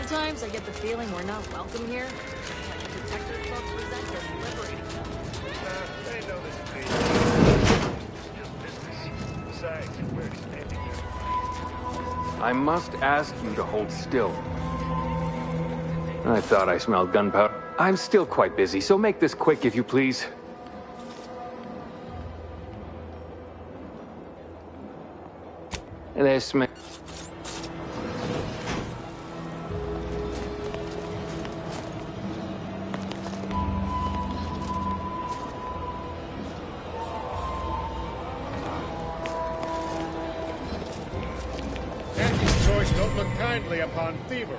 Sometimes I get the feeling we're not welcome here. Like the detector folks resent us liberating them. They know this is just business. Besides, we're expanding here. I must ask you to hold still. I thought I smelled gunpowder. I'm still quite busy, so make this quick if you please. This may... Auntie's choice don't look kindly upon thievery.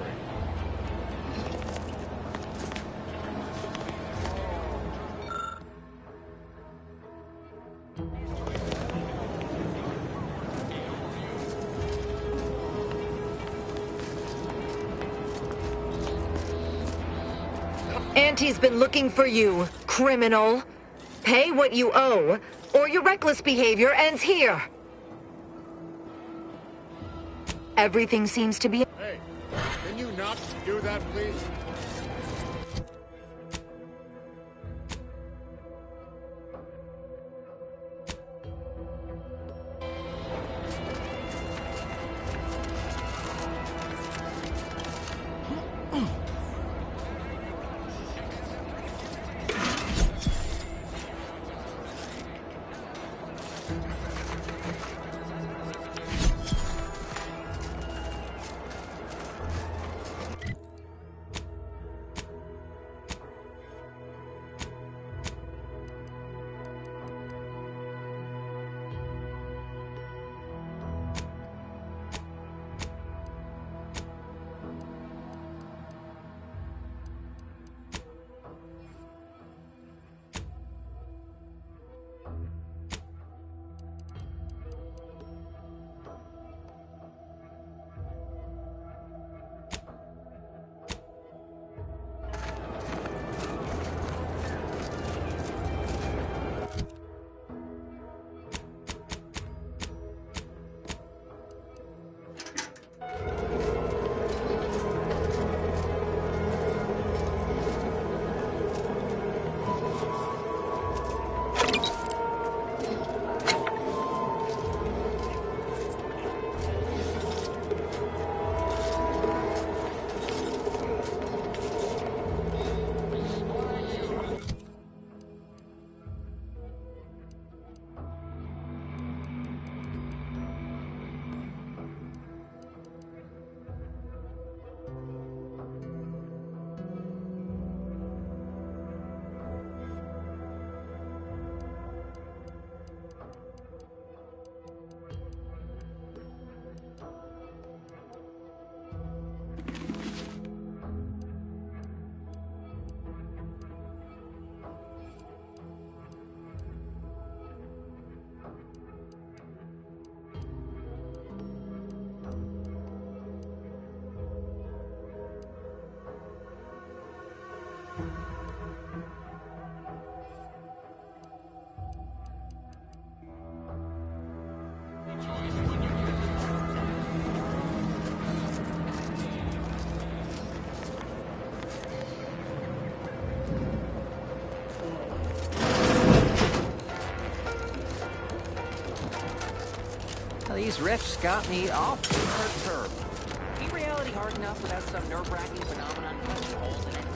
Auntie's been looking for you, criminal. Pay what you owe, or your reckless behavior ends here. Everything seems to be... Hey, can you not do that, please? These rifts got me awfully perturbed. Be reality hard enough without some nerve-wracking phenomenon punching holes in it?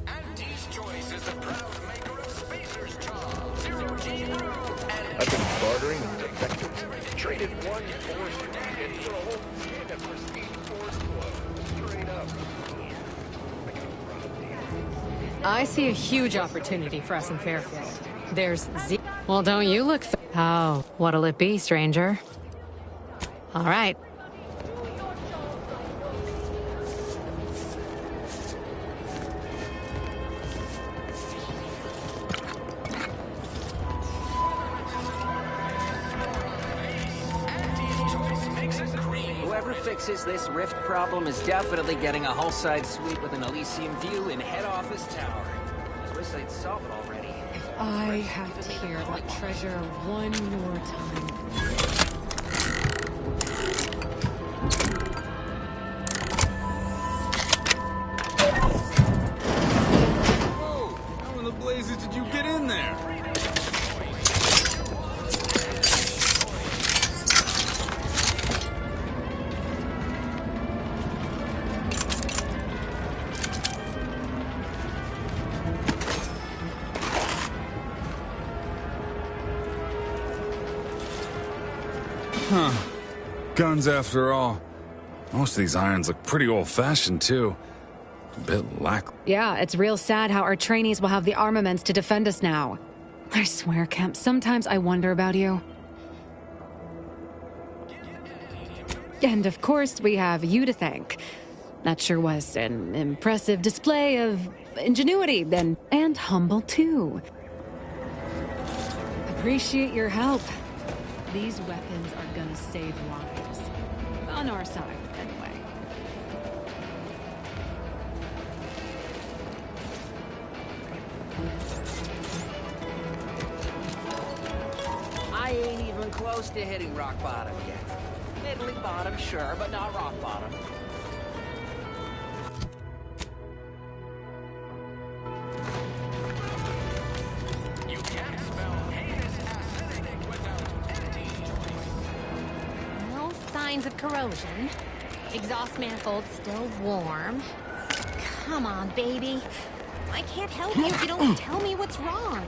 Auntie's Choice is the proud maker of Spacer's Charm, Zero G Brew, and I've been bartering with defectors. Traded one Force in for a whole tin of prestige Force clothes. Straight up. I see a huge opportunity for us in Fairfield. There's Well, don't you look Oh, what'll it be, stranger? All right. Whoever fixes this rift problem is definitely getting a whole side suite with an Elysium view in head office tower. I wish they'd solve it already. I have to hear that treasure one more time. Whoa! How in the blazes did you get in there? Huh. Guns after all. Most of these irons look pretty old-fashioned, too. A bit Yeah, it's real sad how our trainees will have the armaments to defend us now. I swear, Kemp, sometimes I wonder about you. And of course, we have you to thank. That sure was an impressive display of ingenuity, and humble, too. Appreciate your help. These weapons are gonna save lives. On our side, anyway. I ain't even close to hitting rock bottom yet. Middling bottom, sure, but not rock bottom. you can't spell heinous acidic without Auntie's Choice. No signs of corrosion. Exhaust manifold still warm. Come on, baby. I can't help you if you don't tell me what's wrong.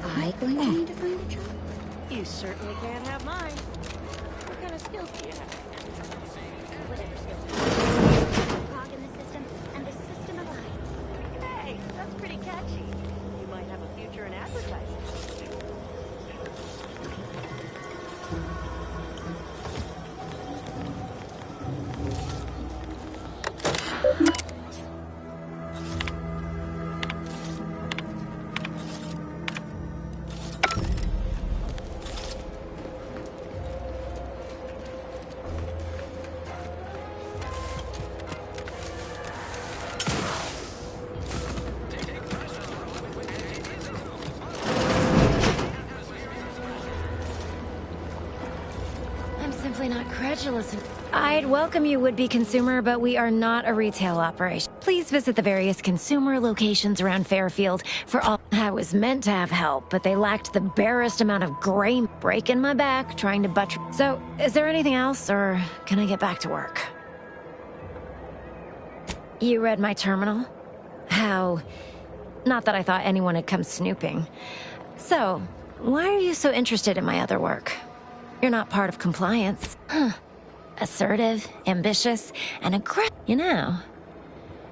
I going to need to find a job? You certainly can't have mine. What kind of skills do you have? Whatever skills. Cog in the system, and the system alive. Hey, that's pretty catchy. You might have a future in advertising. Simply not credulous. I'd welcome you, would-be consumer, but we are not a retail operation. Please visit the various consumer locations around Fairfield for all. I was meant to have help, but they lacked the barest amount of gray, breaking my back, trying to butcher. So, is there anything else, or can I get back to work? You read my terminal? How? Not that I thought anyone had come snooping. So, why are you so interested in my other work? You're not part of compliance. Huh. Assertive, ambitious, and aggressive. You know,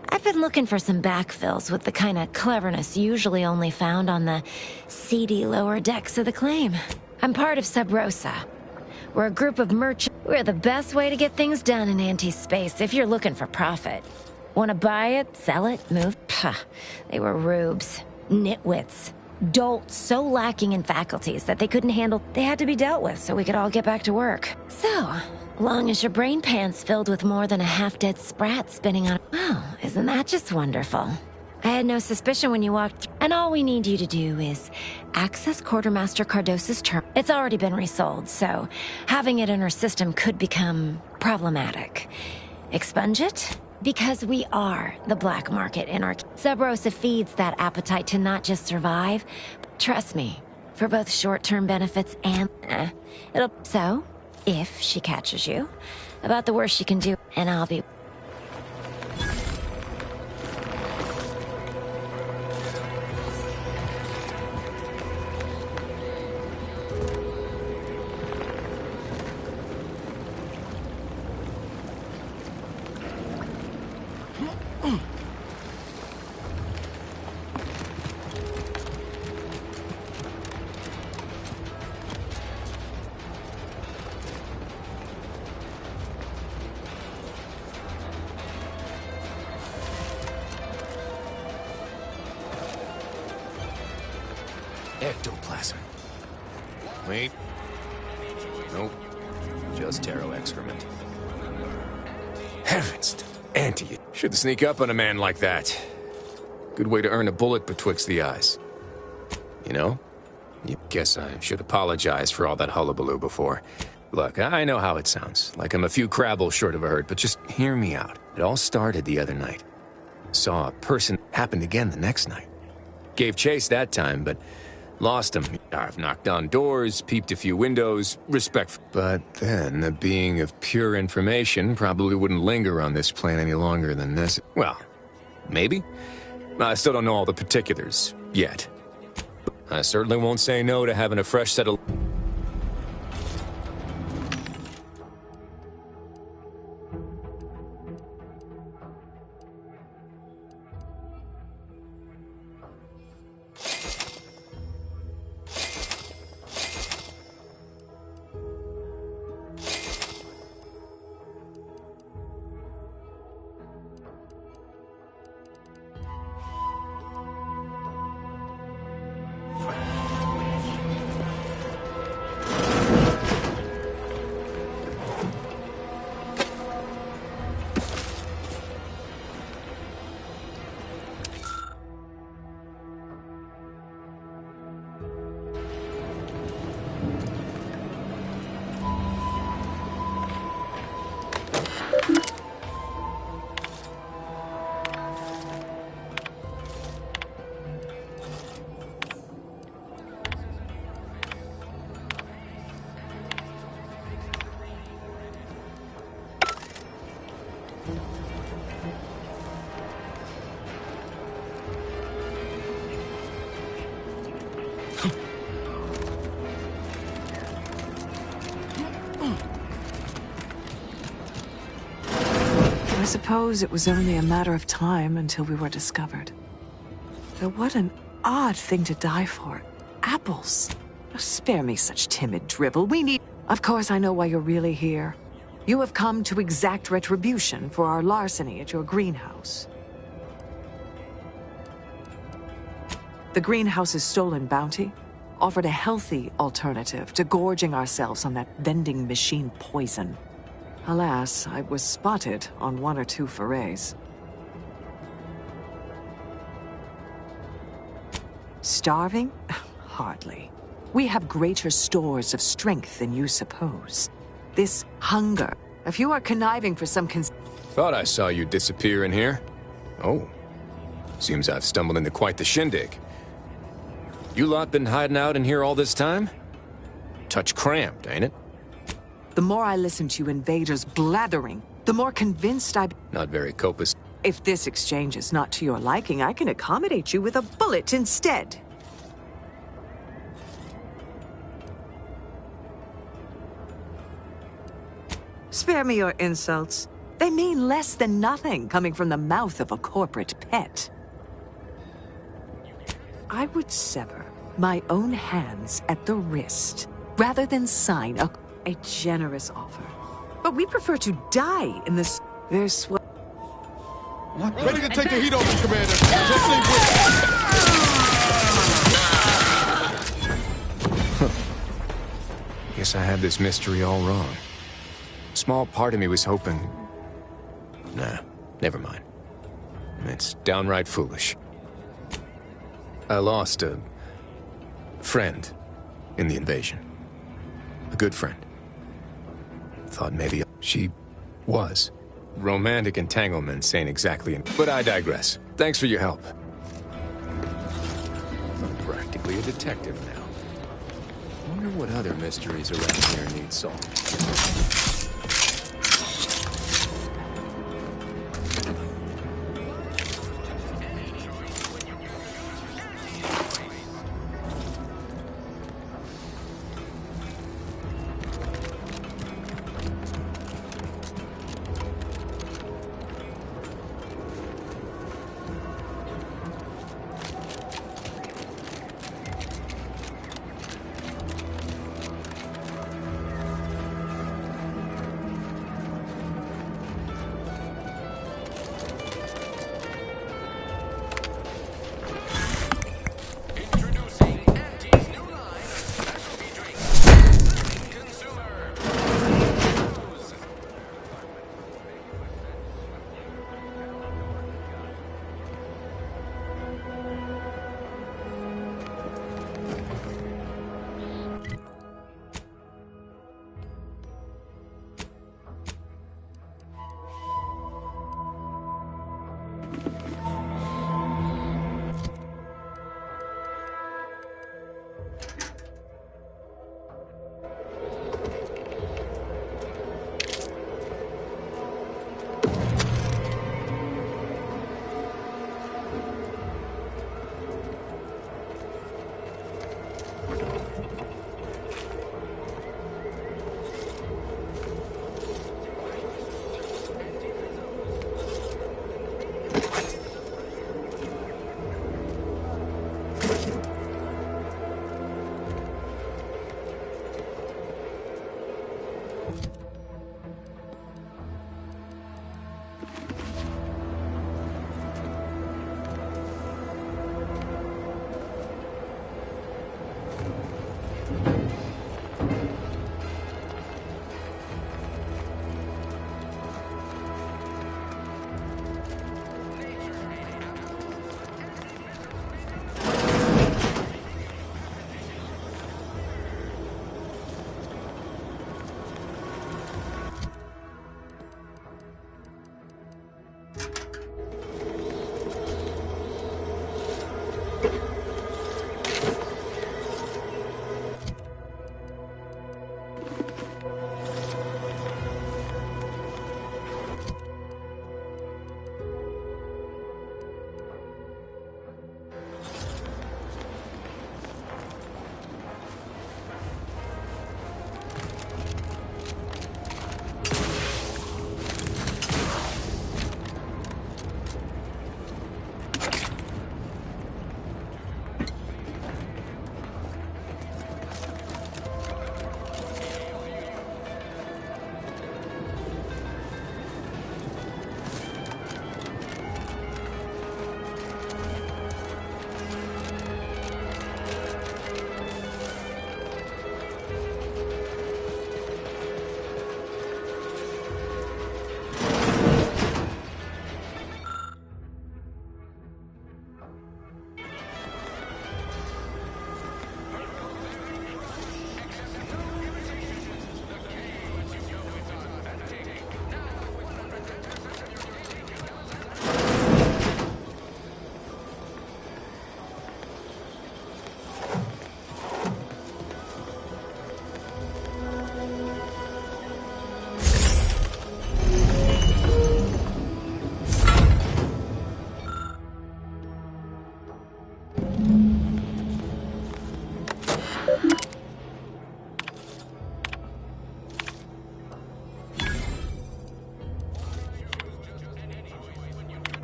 I've been looking for some backfills with the kind of cleverness usually only found on the seedy lower decks of the claim. I'm part of Sub Rosa. We're a group of merchants. We're the best way to get things done in anti-space if you're looking for profit. Want to buy it, sell it, move? Pah, they were rubes, nitwits, dolts so lacking in faculties that they couldn't handle. They had to be dealt with so we could all get back to work. So, long as your brain pan's filled with more than a half-dead sprat spinning on... Well, isn't that just wonderful? I had no suspicion when you walked through. And all we need you to do is access Quartermaster Cardos's term. It's already been resold, so having it in her system could become problematic. Expunge it? Because we are the black market in our... Sub Rosa feeds that appetite to not just survive, but trust me, for both short-term benefits and... it'll... So, if she catches you, about the worst she can do, and I'll be... Ectoplasm. Wait. Nope. Just taro excrement. Heavens, Auntie. Should sneak up on a man like that. Good way to earn a bullet betwixt the eyes. You know? You guess I should apologize for all that hullabaloo before. Look, I know how it sounds. Like I'm a few crabbles short of a hurt, but just hear me out. It all started the other night. Saw a person. Happened again the next night. Gave chase that time, but... lost him. I've knocked on doors, peeped a few windows, respect. But then, a being of pure information probably wouldn't linger on this plane any longer than this. Well, maybe. I still don't know all the particulars, yet. I certainly won't say no to having a fresh set of... I suppose it was only a matter of time until we were discovered. Though what an odd thing to die for. Apples. Oh, spare me such timid drivel. We need... Of course I know why you're really here. You have come to exact retribution for our larceny at your greenhouse. The greenhouse's stolen bounty offered a healthy alternative to gorging ourselves on that vending machine poison. Alas, I was spotted on 1 or 2 forays. Starving? Hardly. We have greater stores of strength than you suppose. This hunger, if you are conniving for some Thought I saw you disappear in here. Oh. Seems I've stumbled into quite the shindig. You lot been hiding out in here all this time? Touch cramped, ain't it? The more I listen to you invaders blathering, the more convinced I... Not very copious. If this exchange is not to your liking, I can accommodate you with a bullet instead. Spare me your insults. They mean less than nothing coming from the mouth of a corporate pet. I would sever my own hands at the wrist rather than sign a generous offer. But we prefer to die in this. There's what. Ready to take the heat off, Commander. Just leave Guess I had this mystery all wrong. Small part of me was hoping... Nah, never mind. It's downright foolish. I lost a friend in the invasion. A good friend. Thought maybe she was. Romantic entanglements ain't exactly... But I digress. Thanks for your help. I'm practically a detective now. Wonder what other mysteries around here need solved.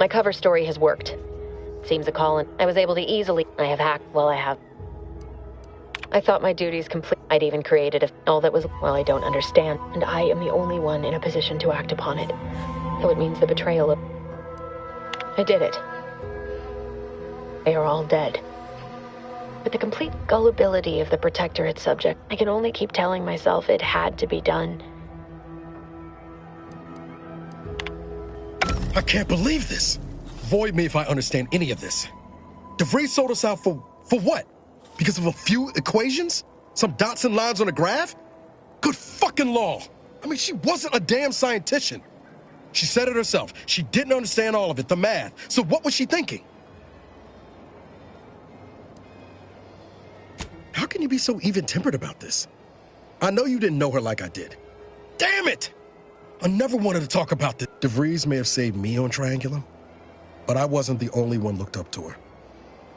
My cover story has worked. Seems a call, and I was able to easily... I have hacked... Well, I have... I thought my duties complete. I'd even created all that was... Well, I don't understand, and I am the only one in a position to act upon it. So it means the betrayal of... I did it. They are all dead. With the complete gullibility of the Protectorate subject, I can only keep telling myself it had to be done. I can't believe this. Void me if I understand any of this. DeVries sold us out for what? Because of a few equations? Some dots and lines on a graph? Good fucking law. I mean, she wasn't a damn scientist. She said it herself. She didn't understand all of it, the math. So what was she thinking? How can you be so even-tempered about this? I know you didn't know her like I did. Damn it! I never wanted to talk about this. DeVries may have saved me on Triangulum, but I wasn't the only one looked up to her.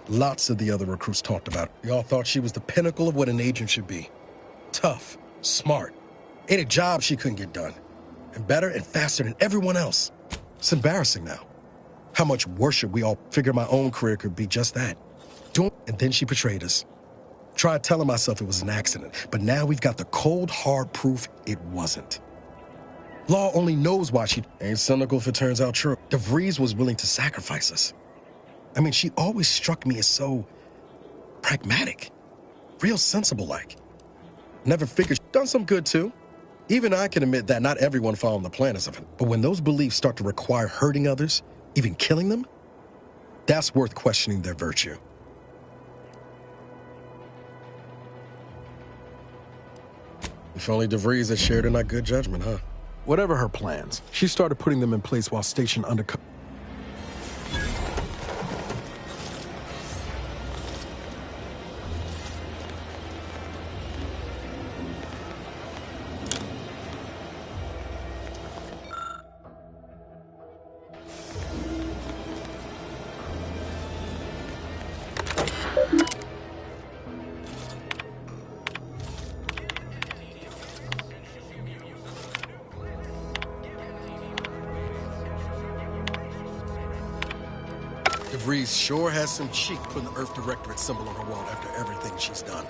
Lots of the other recruits talked about her. Y'all thought she was the pinnacle of what an agent should be. Tough, smart, ain't a job she couldn't get done. And better and faster than everyone else. It's embarrassing now. How much worse should we all figure my own career could be just that? And then she betrayed us. Tried telling myself it was an accident, but now we've got the cold, hard proof it wasn't. Law only knows why she ain't cynical if it turns out true. DeVries was willing to sacrifice us. I mean, she always struck me as so pragmatic, real sensible-like. Never figured she'd done some good, too. Even I can admit that not everyone following the plan is of it. But when those beliefs start to require hurting others, even killing them, that's worth questioning their virtue. If only DeVries had shared in our good judgment, huh? Whatever her plans, she started putting them in place while stationed undercover. DeVries sure has some cheek putting the Earth Directorate symbol on her wall after everything she's done.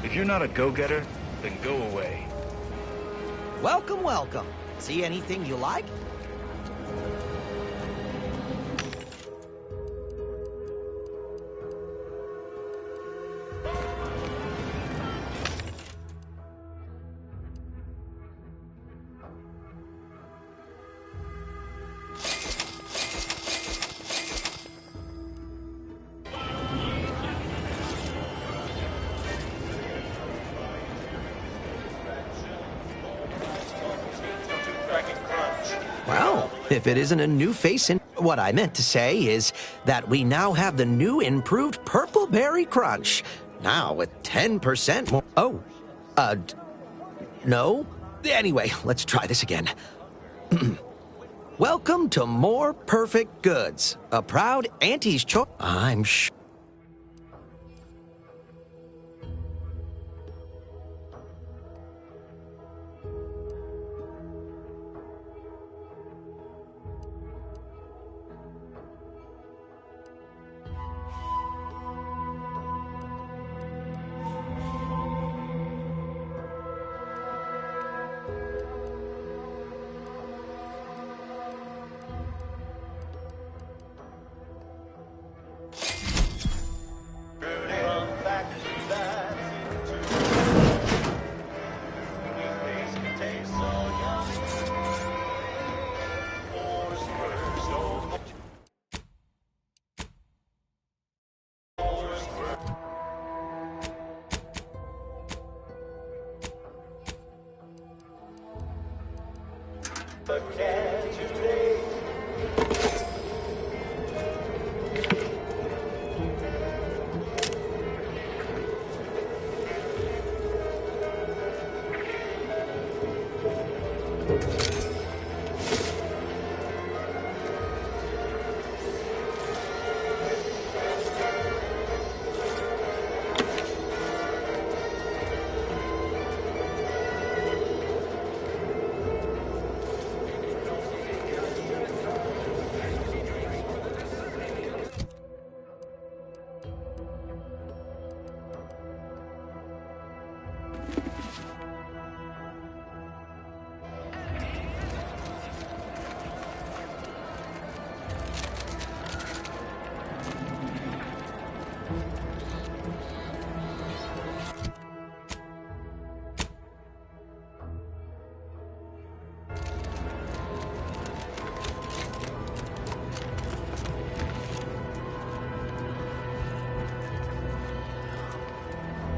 If you're not a go-getter, then go away. Welcome, welcome. See anything you like? Well, if it isn't a new face in... What I meant to say is that we now have the new improved Purple Berry Crunch. Now with 10% more... Oh. No? Anyway, let's try this again. Welcome to More Perfect Goods. A proud Auntie's choice. I'm sure...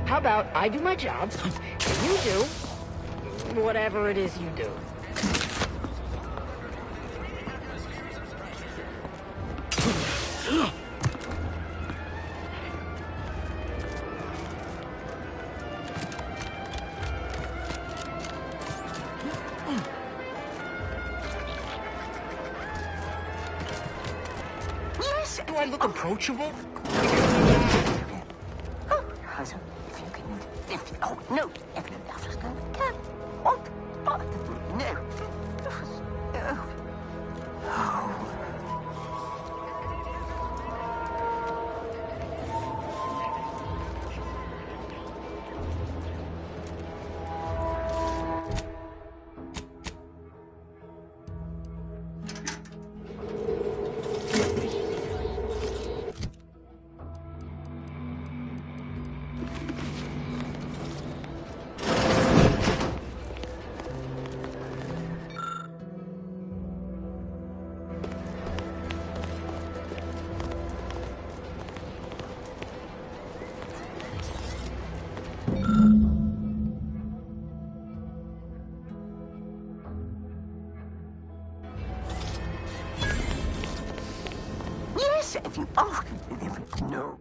How about I do my job, and you do whatever it is you do. Yes, do I look approachable? Oh, no. Yes, if you ask me, no.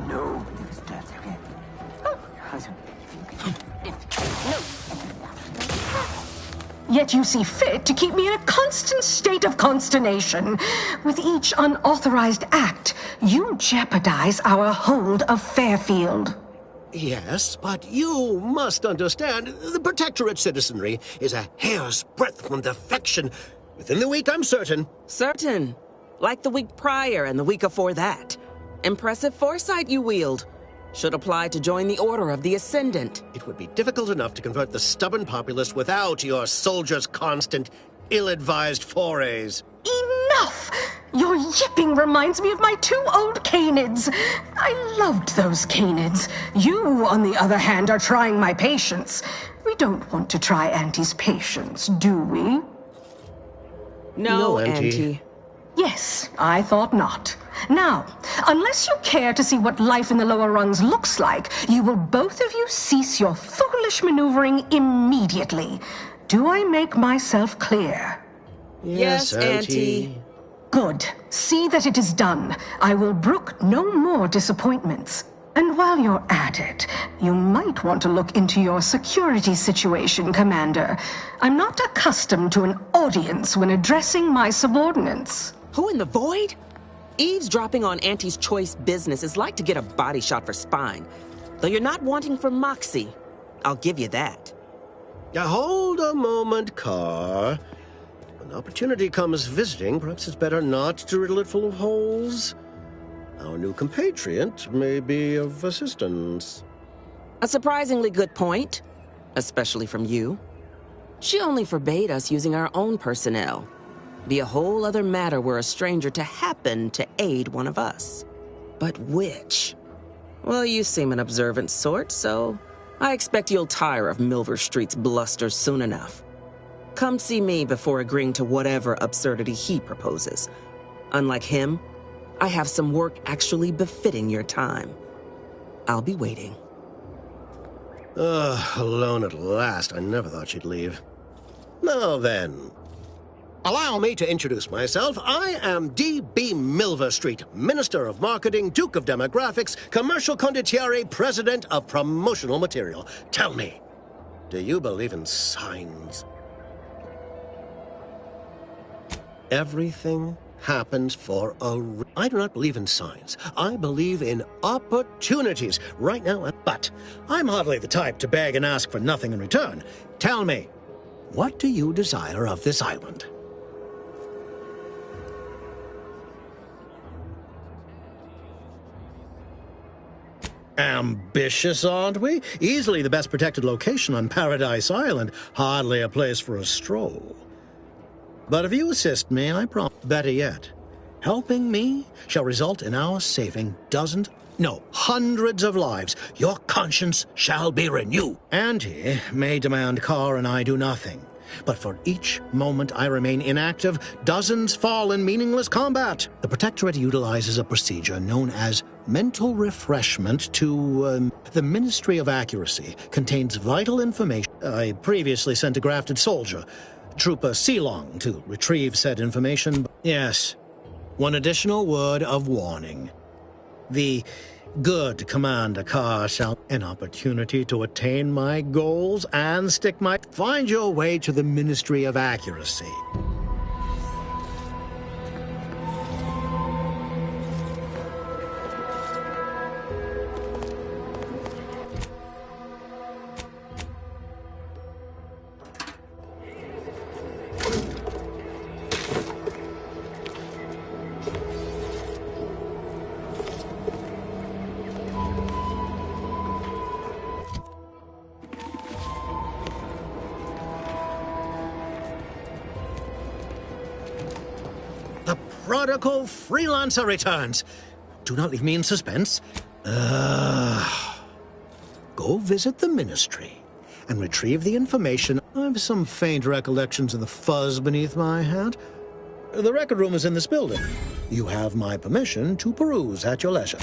No, that's okay. Yet you see fit to keep me in a constant state of consternation. With each unauthorized act, you jeopardize our hold of Fairfield. Yes, but you must understand, the Protectorate citizenry is a hair's breadth from defection. Within the week, I'm certain. Certain. Like the week prior and the week before that. Impressive foresight you wield. Should apply to join the Order of the Ascendant. It would be difficult enough to convert the stubborn populace without your soldiers' constant, ill-advised forays. Enough! Your yipping reminds me of my 2 old canids. I loved those canids. You, on the other hand, are trying my patience. We don't want to try Auntie's patience, do we? No, Auntie. Yes, I thought not. Now, unless you care to see what life in the lower rungs looks like, you will both of you cease your foolish maneuvering immediately. Do I make myself clear? Yes, Auntie. Good. See that it is done. I will brook no more disappointments. And while you're at it, you might want to look into your security situation, Commander. I'm not accustomed to an audience when addressing my subordinates. Who in the void? Eavesdropping on Auntie's choice business is like to get a body shot for spine. Though you're not wanting for moxie. I'll give you that. Now hold a moment, Carr. When opportunity comes visiting, perhaps it's better not to riddle it full of holes. Our new compatriot may be of assistance. A surprisingly good point. Especially from you. She only forbade us using our own personnel. Be a whole other matter were a stranger to happen to aid one of us. But which? Well, you seem an observant sort, so I expect you'll tire of Milver Street's bluster soon enough. Come see me before agreeing to whatever absurdity he proposes. Unlike him, I have some work actually befitting your time. I'll be waiting. Alone at last. I never thought she'd leave. Now then, allow me to introduce myself. I am D.B. Milver Street, Minister of Marketing, Duke of Demographics, Commercial Condottiere, President of Promotional Material. Tell me, do you believe in signs? Everything happens for a I do not believe in signs. I believe in opportunities. Right now, but I'm hardly the type to beg and ask for nothing in return. Tell me, what do you desire of this island? Ambitious, aren't we? Easily the best protected location on Paradise Island. Hardly a place for a stroll. But if you assist me, I promise. Better yet, helping me shall result in our saving dozens, no, hundreds of lives. Your conscience shall be renewed. Auntie may demand Carr and I do nothing. But for each moment I remain inactive, dozens fall in meaningless combat. The Protectorate utilizes a procedure known as mental refreshment to, the Ministry of Accuracy. Contains vital information. I previously sent a grafted soldier, Trooper Sealong, to retrieve said information. Yes, one additional word of warning. The good Commander Carr shall an opportunity to attain my goals and stick my... Find your way to the Ministry of Accuracy. The prodigal freelancer returns. Do not leave me in suspense. Go visit the ministry and retrieve the information. I have some faint recollections of the fuzz beneath my hat. The record room is in this building. You have my permission to peruse at your leisure.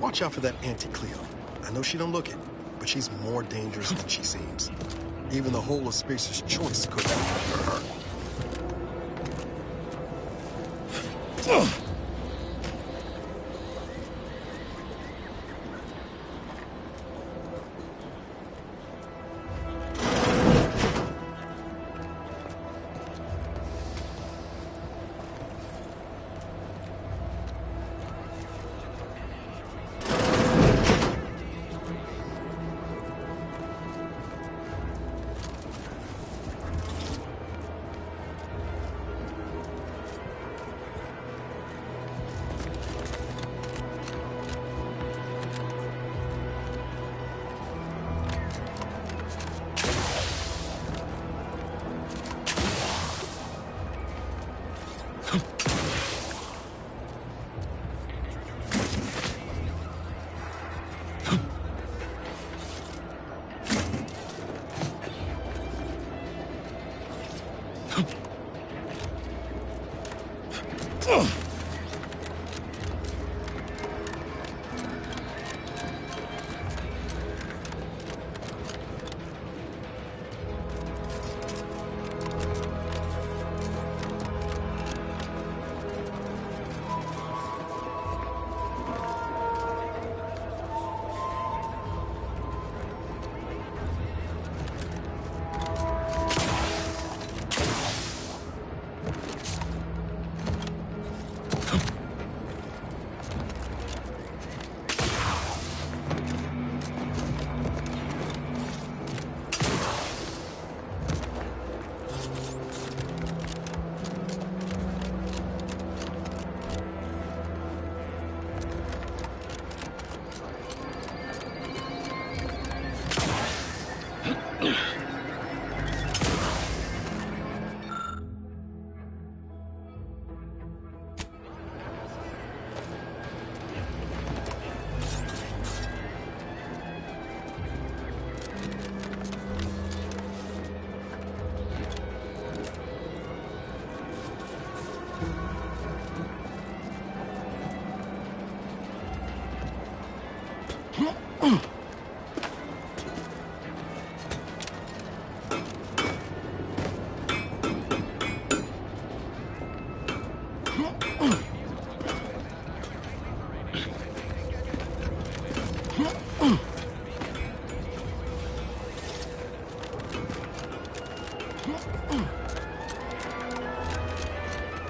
Watch out for that Auntie Cleo. I know she don't look it, but she's more dangerous than she seems. Even the whole of Spacer's choice could have her.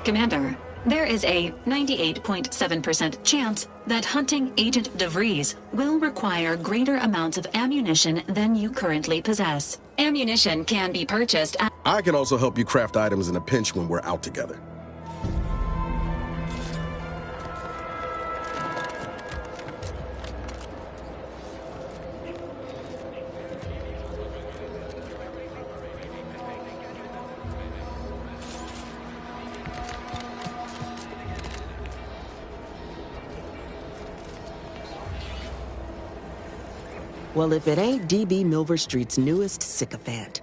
Commander, there is a 98.7% chance that hunting Agent DeVries will require greater amounts of ammunition than you currently possess. Ammunition can be purchased at... I can also help you craft items in a pinch when we're out together. Well, if it ain't D.B. Milver Street's newest sycophant.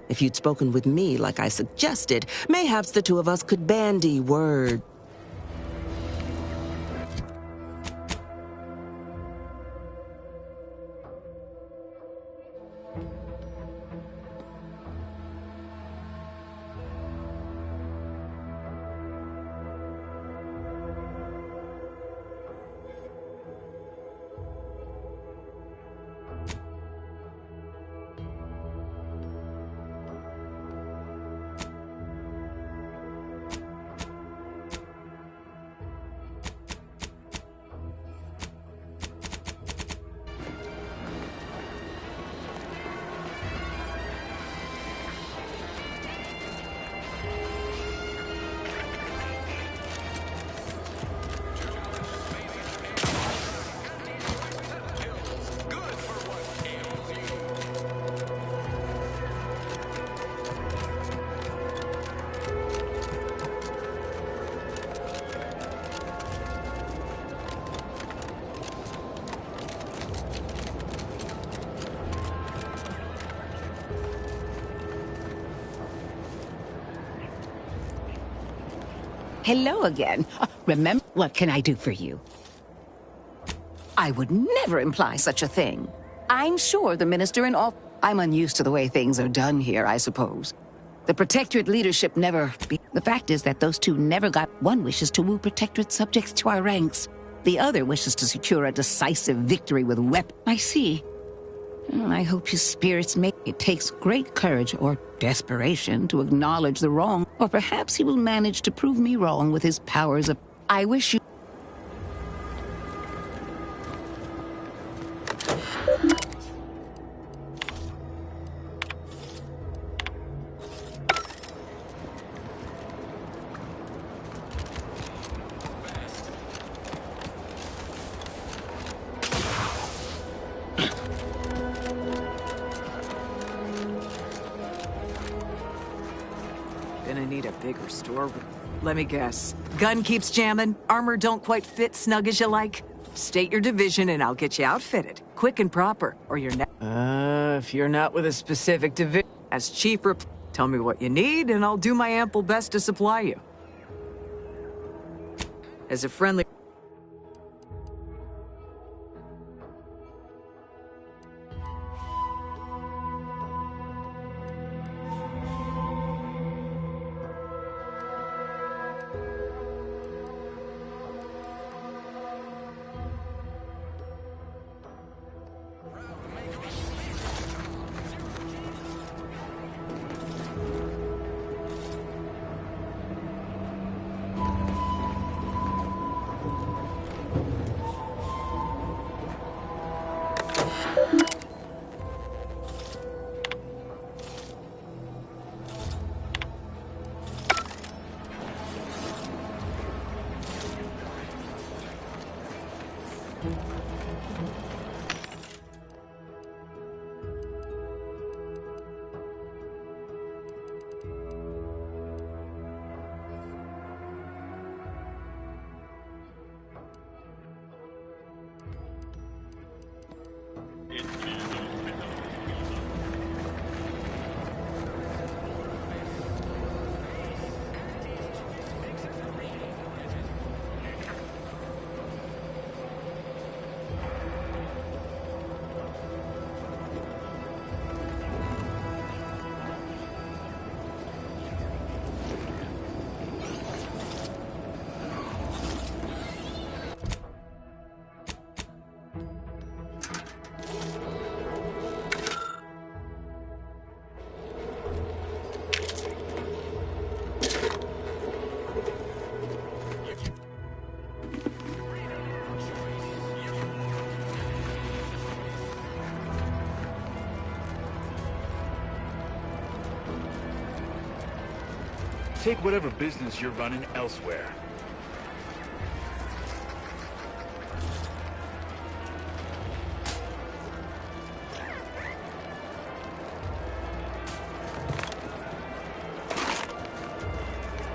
If you'd spoken with me like I suggested, mayhaps the two of us could bandy word. Hello again. Remember, what can I do for you? I would never imply such a thing. I'm sure the minister in office... I'm unused to the way things are done here, I suppose. The Protectorate leadership never... The fact is that those two never got... One wishes to woo Protectorate subjects to our ranks. The other wishes to secure a decisive victory with weapons. I see. I hope his spirits may... It takes great courage or desperation to acknowledge the wrong, or perhaps he will manage to prove me wrong with his powers of... I wish you... Gonna need a bigger store. Let me guess. Gun keeps jamming, armor don't quite fit snug as you like. State your division and I'll get you outfitted. Quick and proper, or you're not... if you're not with a specific division... As chief tell me what you need and I'll do my ample best to supply you. As a friendly... take whatever business you're running elsewhere.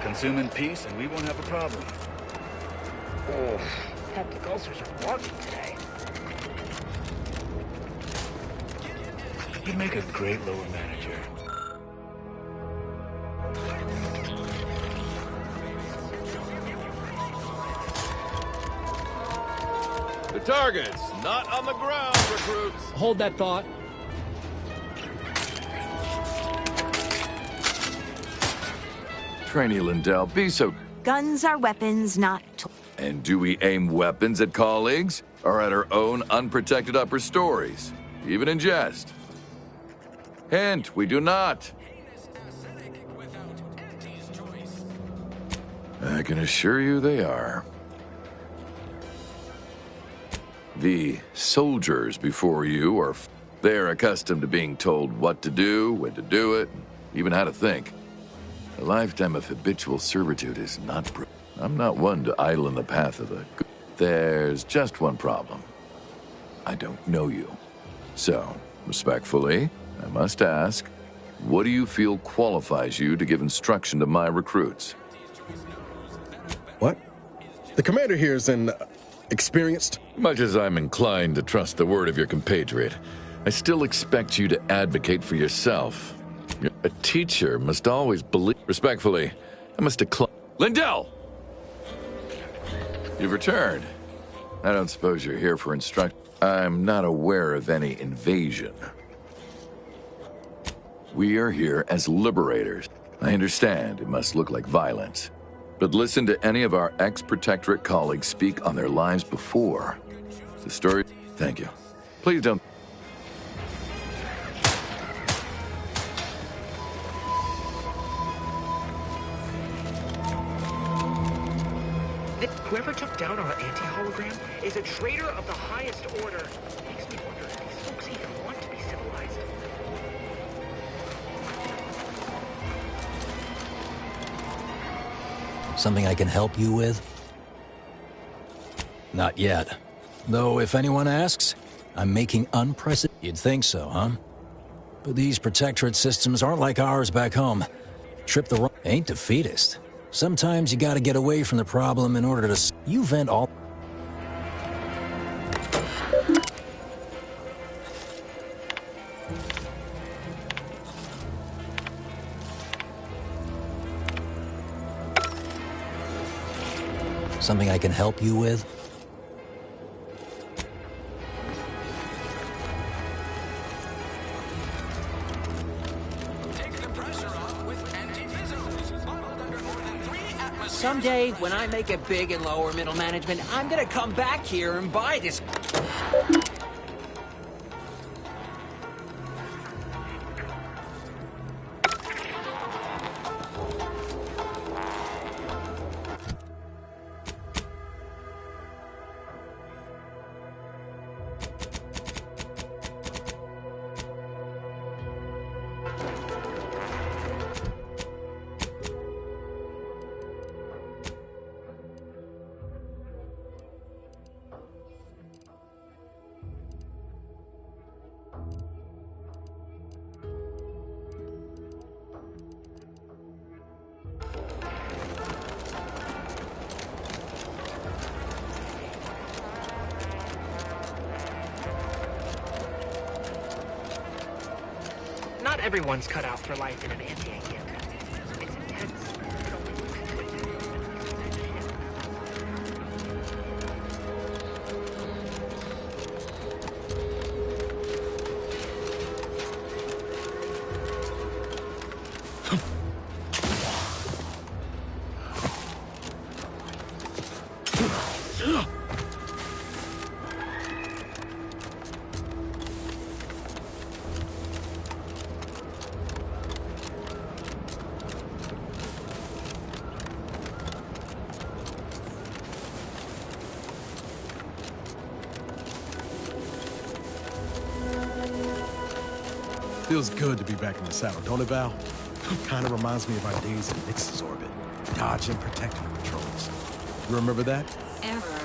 Consume in peace and we won't have a problem. Oh, hectic ulcers are walking today. You'd make a great lower manager. The target's not on the ground, recruits. Hold that thought. Trainee Lindell, be so... Guns are weapons, not And do we aim weapons at colleagues or at our own unprotected upper stories, even in jest? Hint, we do not. I can assure you they are. The soldiers before you are... They're accustomed to being told what to do, when to do it, even how to think. A lifetime of habitual servitude is not... I'm not one to idle in the path of the good. There's just one problem. I don't know you. So, respectfully, I must ask, what do you feel qualifies you to give instruction to my recruits? What? The commander here is experienced? Much as I'm inclined to trust the word of your compatriot, I still expect you to advocate for yourself. A teacher must always believe... Respectfully, I must decline... Lindell! You've returned. I don't suppose you're here for instruction. I'm not aware of any invasion. We are here as liberators. I understand it must look like violence. But listen to any of our ex-protectorate colleagues speak on their lives before. The story... Thank you. Please don't... Whoever took down our anti-hologram is a traitor of the highest order. Makes me wonder if these folks even want to be civilized. Something I can help you with? Not yet. Though, if anyone asks, I'm making unprecedented... You'd think so, huh? But these protectorate systems aren't like ours back home. Trip the wrong... Ain't defeatist. Sometimes you gotta get away from the problem in order to... You vent all... Something I can help you with? Someday, when I make it big in lower middle management, I'm gonna come back here and buy this... Not everyone's cut out for life in an anti-alien. It's intense. Feels good to be back in the saddle, don't it, Val? Kind of reminds me of our days in Nix's orbit. Dodging protective patrols. You remember that? Error.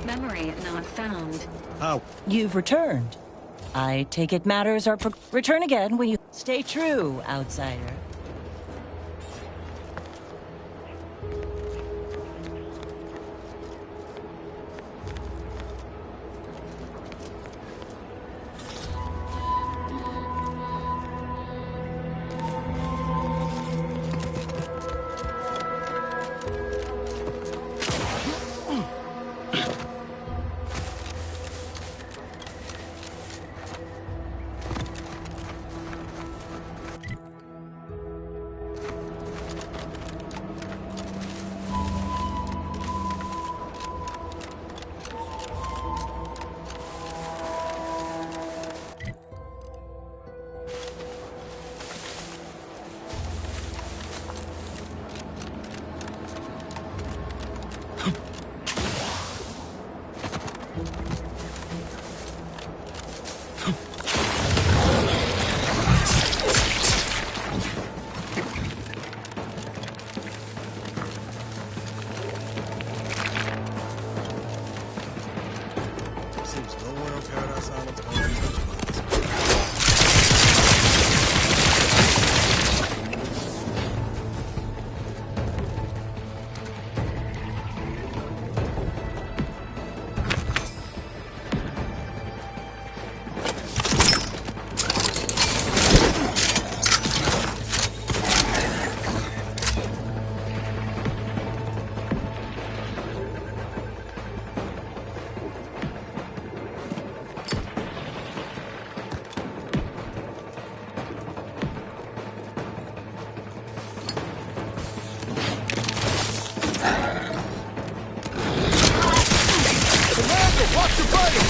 Memory not found. Oh. You've returned. I take it matters are return again when you stay true, outsider. Watch your fire!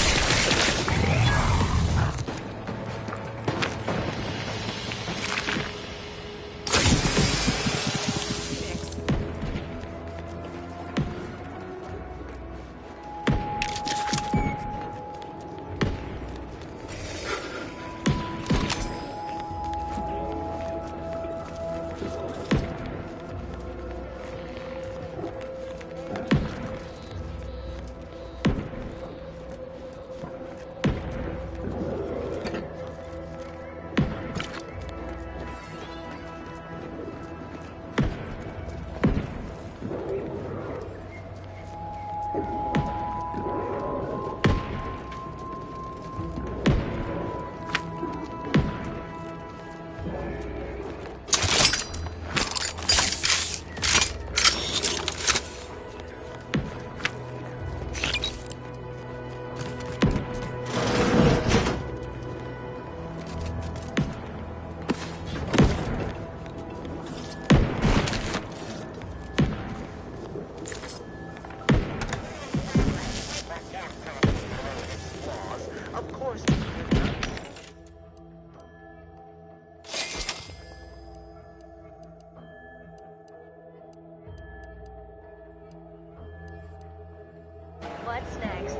What's next?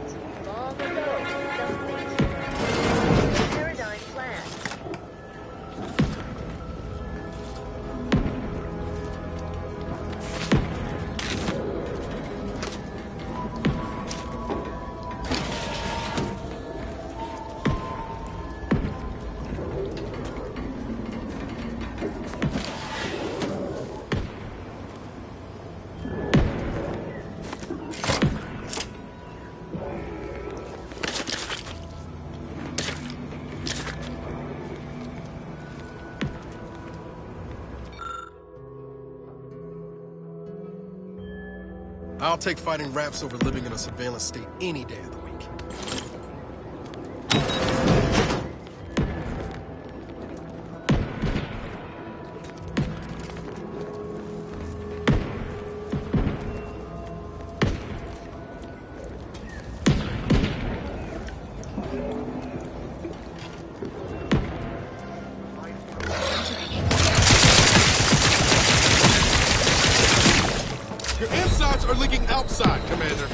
Long ago, something. Paradigm plan. I'll take fighting raps over living in a surveillance state any day of the week. Your insides are leaking outside, Commander.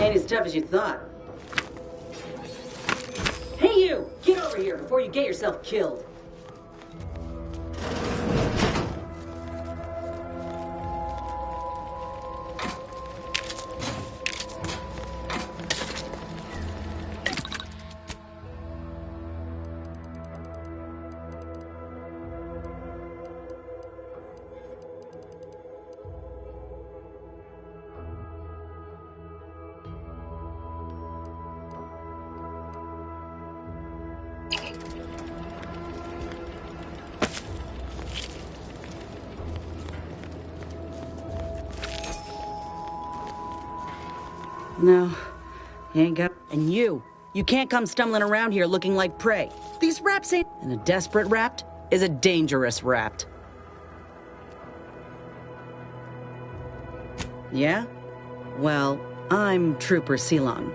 Ain't as tough as you thought. Hey you! Get over here before you get yourself killed. No, you ain't got... And you can't come stumbling around here looking like prey. These raps ain't... And a desperate rapt is a dangerous rapt. Yeah? Well, I'm Trooper Silong.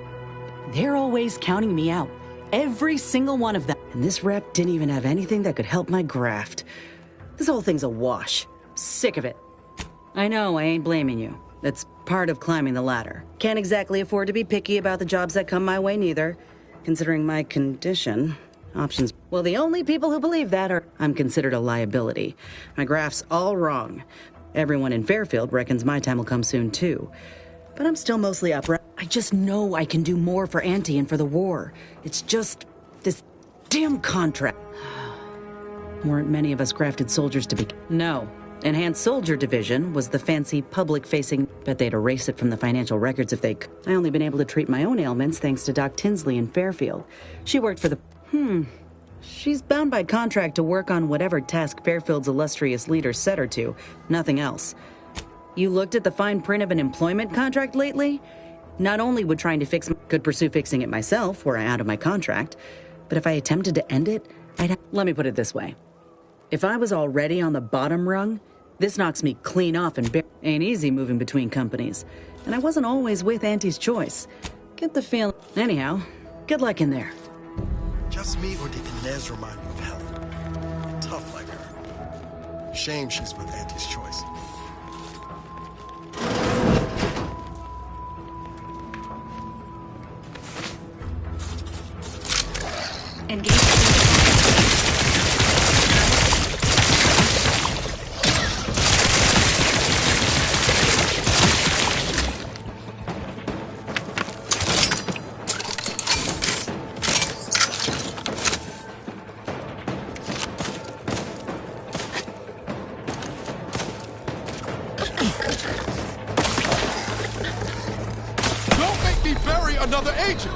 They're always counting me out. Every single one of them. And this rep didn't even have anything that could help my graft. This whole thing's a wash. Sick of it. I know, I ain't blaming you. That's part of climbing the ladder. Can't exactly afford to be picky about the jobs that come my way neither. Considering my condition, options... Well, the only people who believe that are... I'm considered a liability. My graph's all wrong. Everyone in Fairfield reckons my time will come soon too. But I'm still mostly upright. I just know I can do more for Auntie and for the war. It's just... this damn contract. Weren't many of us grafted soldiers to be... No. Enhanced Soldier Division was the fancy public-facing... Bet they'd erase it from the financial records if they could. I only been able to treat my own ailments thanks to Doc Tinsley in Fairfield. She worked for the... She's bound by contract to work on whatever task Fairfield's illustrious leader set her to. Nothing else. You looked at the fine print of an employment contract lately? Not only would trying to fix... Could pursue fixing it myself, were I out of my contract. But if I attempted to end it, I'd... Let me put it this way. If I was already on the bottom rung... This knocks me clean off and ain't easy moving between companies. And I wasn't always with Auntie's choice. Get the feeling... Anyhow, good luck in there. Just me, or did Inez remind you of Helen? Tough like her. Shame she's with Auntie's choice. Engage. Don't make me bury another agent!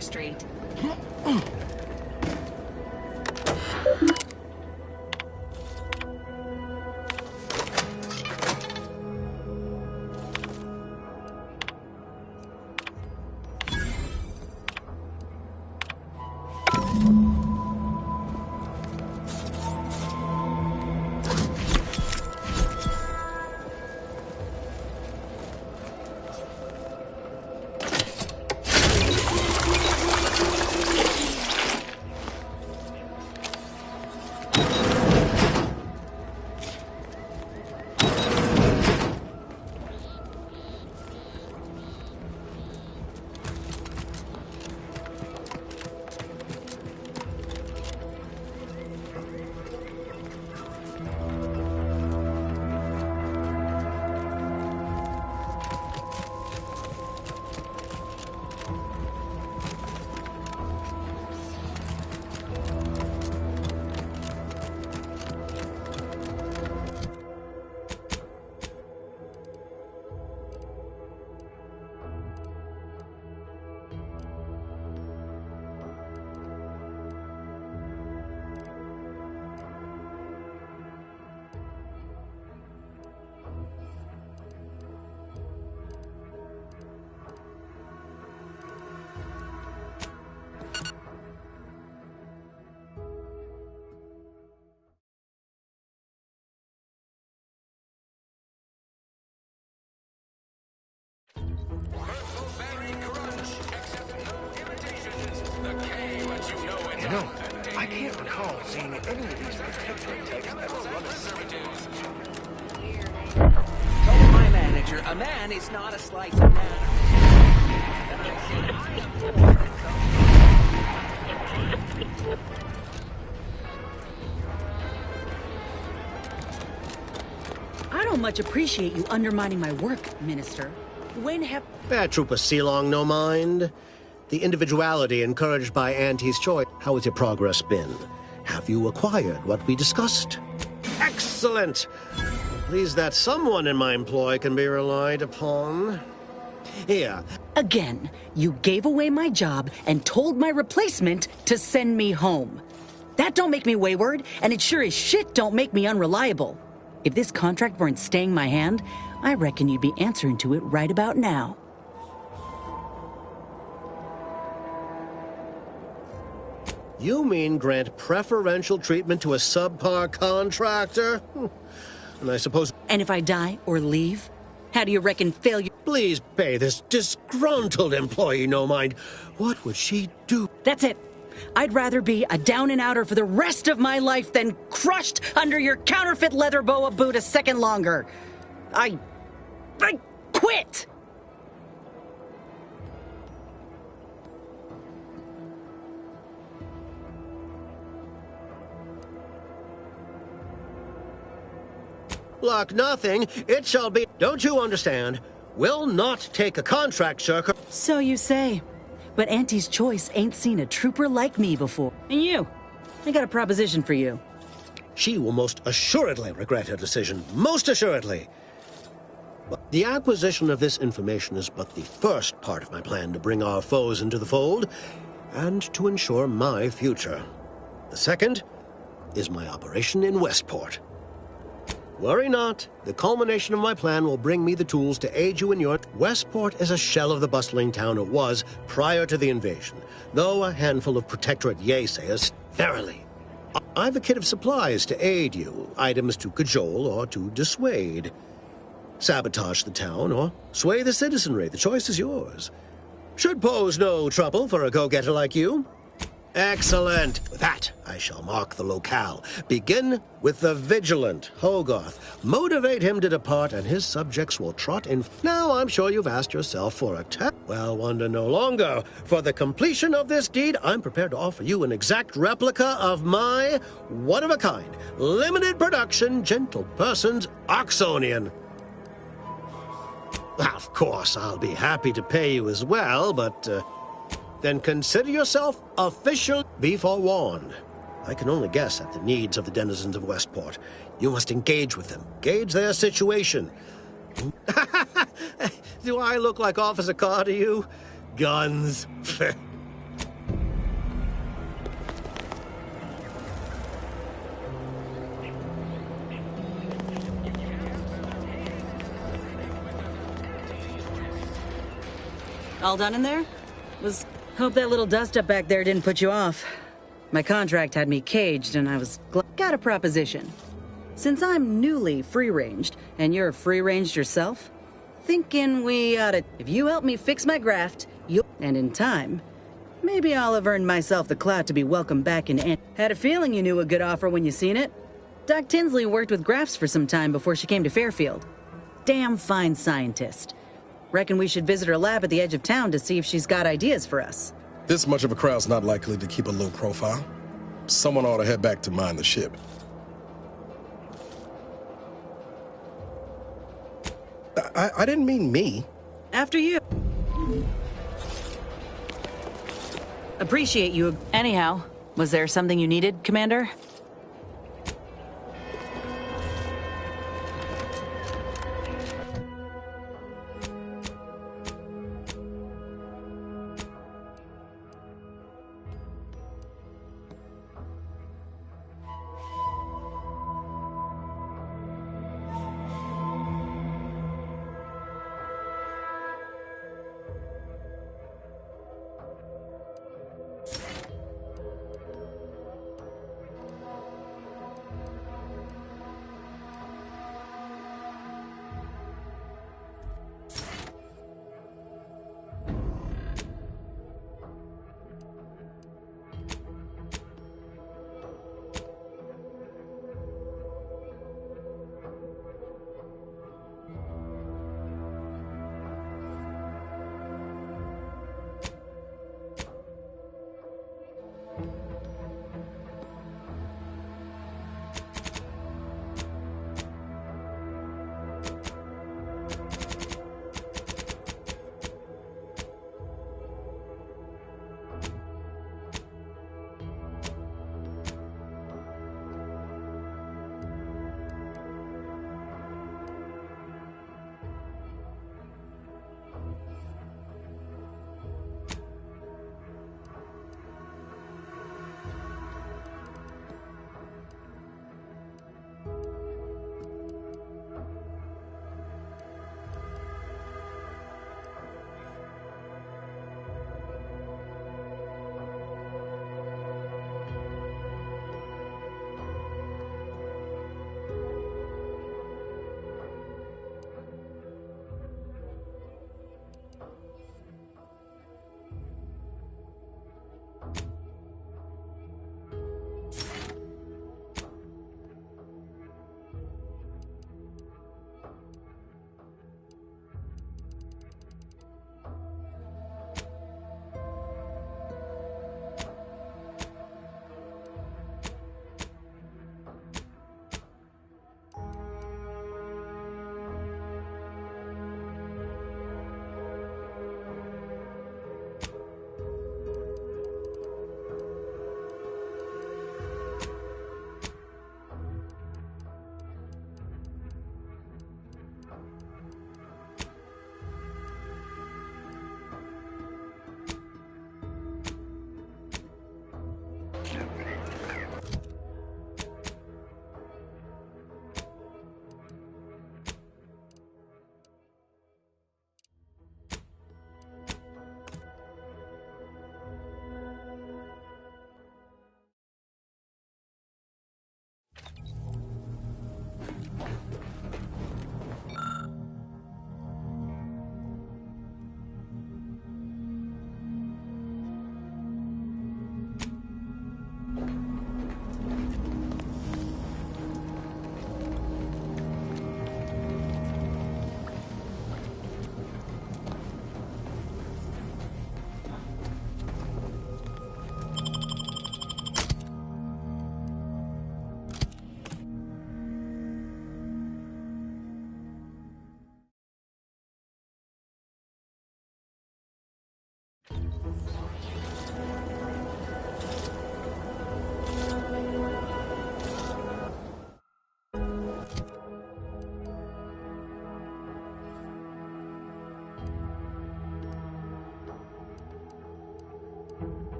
Street. You know, I can't recall seeing any of these protectorate types ever run a servitude. Told my manager, a man is not a slice of matter. I don't much appreciate you undermining my work, Minister. When have... Trooper Sealong, no mind. The individuality encouraged by Auntie's choice. How has your progress been? Have you acquired what we discussed? Excellent! Pleased that someone in my employ can be relied upon. Here. Again, you gave away my job and told my replacement to send me home. That don't make me wayward, and it sure as shit don't make me unreliable. If this contract weren't staying my hand, I reckon you'd be answering to it right about now. You mean grant preferential treatment to a subpar contractor? And I suppose... And if I die or leave, how do you reckon failure... Please pay this disgruntled employee no mind. What would she do? That's it. I'd rather be a down-and-outer for the rest of my life than crushed under your counterfeit leather boa boot a second longer. I quit! Like nothing, it shall be. Don't you understand? Will not take a contract, shirker. So you say. But Auntie's choice ain't seen a trooper like me before. And you, I got a proposition for you. She will most assuredly regret her decision. Most assuredly. But the acquisition of this information is but the first part of my plan to bring our foes into the fold and to ensure my future. The second is my operation in Westport. Worry not. The culmination of my plan will bring me the tools to aid you in your... Westport is a shell of the bustling town it was prior to the invasion, though a handful of Protectorate yay-sayers, verily. I've a kit of supplies to aid you, items to cajole or to dissuade. Sabotage the town or sway the citizenry. The choice is yours. Should pose no trouble for a go-getter like you. Excellent. With that, I shall mark the locale. Begin with the vigilant Hogarth. Motivate him to depart, and his subjects will trot in. Now, I'm sure you've asked yourself for a well, wonder no longer. For the completion of this deed, I'm prepared to offer you an exact replica of my one-of-a-kind, limited production, gentle person's Oxonian. Of course, I'll be happy to pay you as well, but then consider yourself official. Be forewarned. I can only guess at the needs of the denizens of Westport. You must engage with them, gauge their situation. Do I look like Officer Carr to you? Guns. All done in there? Hope that little dust up back there didn't put you off. My contract had me caged, and I was got a proposition. Since I'm newly free-ranged, and you're free-ranged yourself, thinking we oughta... If you help me fix my graft, and in time, maybe I'll have earned myself the clout to be welcomed back in... Had a feeling you knew a good offer when you seen it. Doc Tinsley worked with grafts for some time before she came to Fairfield. Damn fine scientist. Reckon we should visit her lab at the edge of town to see if she's got ideas for us. This much of a crowd's not likely to keep a low profile. Someone ought to head back to mind the ship. I didn't mean me. After you. Appreciate you. Anyhow, was there something you needed, Commander?